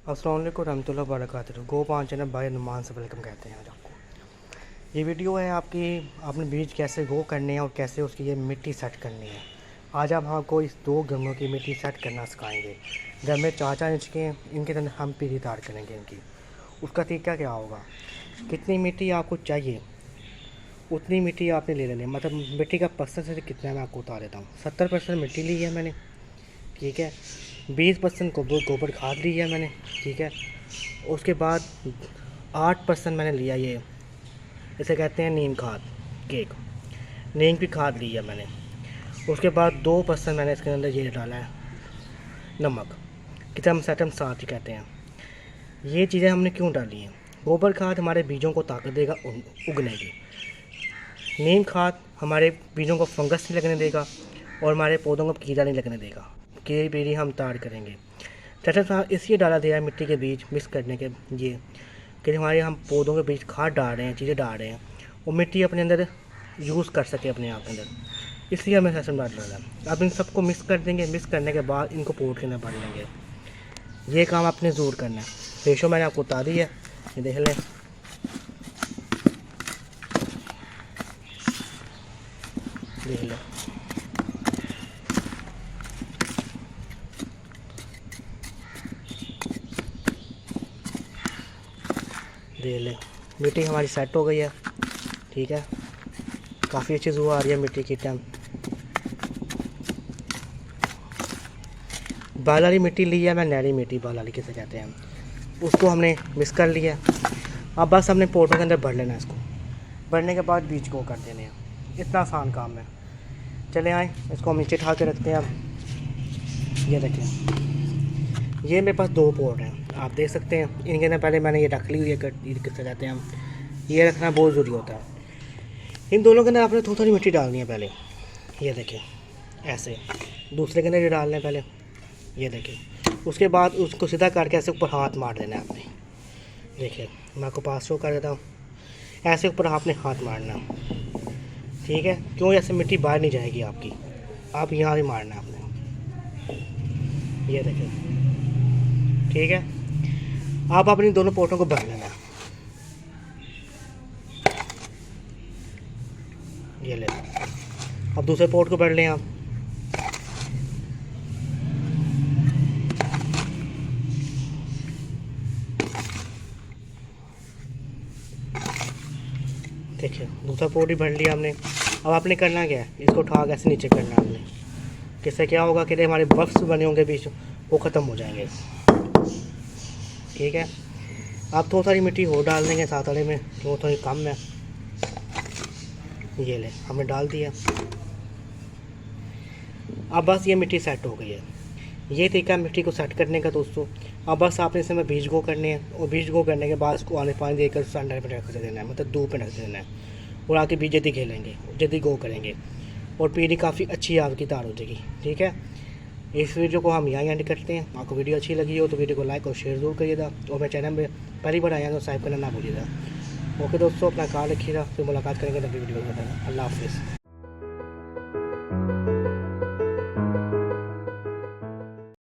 अस्सलाम वालेकुम रहमतुल्लाहि व बरकातहू। गो पान चैनल भाई नुमान से वेलकम कहते हैं आज आपको। ये वीडियो है आपकी आपने बीज कैसे गो करने हैं और कैसे उसकी ये मिट्टी सेट करनी है। आज हम आपको इस 2 गमलों की मिट्टी सेट करना सिखाएंगे। गमले 4-4 इंच के, इनके अंदर हम पीढ़ी तैयार करेंगे इनकी। उसका तरीका क्या होगा, कितनी मिट्टी आपको चाहिए उतनी मिट्टी आपने ले लेनी है। मतलब मिट्टी का परसेंटेज कितना है मैं आपको बता देता हूँ। 70% मिट्टी ली है मैंने, ठीक है। 20% गोबर खाद ली है मैंने, ठीक है। उसके बाद 8% मैंने लिया ये, इसे कहते हैं नीम खाद, केक नीम की खाद ली है मैंने। उसके बाद 2% मैंने इसके अंदर ये डाला है नमक, किचम सेटम साथ ही कहते हैं। ये चीज़ें हमने क्यों डाली हैं, गोबर खाद हमारे बीजों को ताकत देगा उगने की। नीम खाद हमारे बीजों को फंगस नहीं लगने देगा और हमारे पौधों को कीड़ा नहीं लगने देगा। कीड़ी पीढ़ी हम तैयार करेंगे। टटर इसलिए डाला दिया है मिट्टी के बीज मिक्स करने के, ये कि हमारे हम पौधों के बीज खाद डाल रहे हैं, चीज़ें डाल रहे हैं और मिट्टी अपने अंदर यूज़ कर सके अपने आप के अंदर, इसलिए हमें सेशन डाल रहा है। अब इन सबको मिक्स कर देंगे। मिक्स करने के बाद इनको पोट के अंदर भर लेंगे। ये काम आपने ज़रूर करना है। रेशो मैंने आपको बता दी है, ये देख लें। देख लें, देख लें मिट्टी हमारी सेट हो गई है, ठीक है। काफ़ी अच्छी जुआ आ रही है मिट्टी की टाइम। बाल वाली मिट्टी ली है मैं, नैरी मिट्टी बाल वाली किसे कहते हैं, उसको हमने मिक्स कर लिया। अब बस हमने पोटों के अंदर भर लेना है इसको। भरने के बाद बीज को कर देने हैं। इतना आसान काम है। चले आए, इसको हम नीचे उठा के रखते हैं। अब ये देखें, ये मेरे पास 2 पोट हैं, आप देख सकते हैं। इनके अंदर पहले मैंने ये रख ली हुई है, किससे कहते हैं हम, ये रखना बहुत ज़रूरी होता है। इन दोनों के अंदर आपने थोड़ी थोड़ी मिट्टी डालनी है पहले, ये देखें ऐसे। दूसरे के अंदर ये डालना है पहले, ये देखें। उसके बाद उसको सीधा करके ऐसे ऊपर हाथ मार देना है आपने। देखिए मैं आपको पास शो कर देता हूँ, ऐसे ऊपर आपने हाथ मारना, ठीक है। क्यों, ऐसे मिट्टी बाहर नहीं जाएगी आपकी। आप यहाँ भी मारना है आपने, ये देखें, ठीक है। आप अपनी दोनों पोटों को भर लेना, ये ले। अब दूसरे पोट को भर लें आप। देखिए दूसरा पोट ही भर लिया हमने। अब आपने करना क्या है, इसको उठा के ऐसे नीचे करना है आपने। किससे क्या होगा कि हमारे बफ्स बने होंगे बीच, वो ख़त्म हो जाएंगे, ठीक है। आप थोड़ी सारी मिट्टी हो डाल देंगे साथ वाले में, वो थोड़ी कम है। ये ले हमने डाल दिया। अब बस ये मिट्टी सेट हो गई है। ये तरीका मिट्टी को सेट करने का दोस्तों। अब बस आपने इसमें बीज गो करने हैं और बीज गो करने के बाद इसको आने पानी देकर ठंडा में रख देना है, मतलब धूप में रख देना है। और आके बीज जल्दी खेलेंगे, जल्दी गो करेंगे और पीढ़ी काफ़ी अच्छी आपकी तैयार हो जाएगी, ठीक है। इस वीडियो को हम यहाँ एंड करते हैं। आपको वीडियो अच्छी लगी हो तो वीडियो को लाइक और शेयर ज़रूर करिएगा और मेरे चैनल में पहली बार आया तो सब्सक्राइब करना ना भूलिएगा। ओके दोस्तों, अपना ख्याल रखिएगा। फिर मुलाकात करेंगे नई वीडियो में। अल्लाह हाफिज़।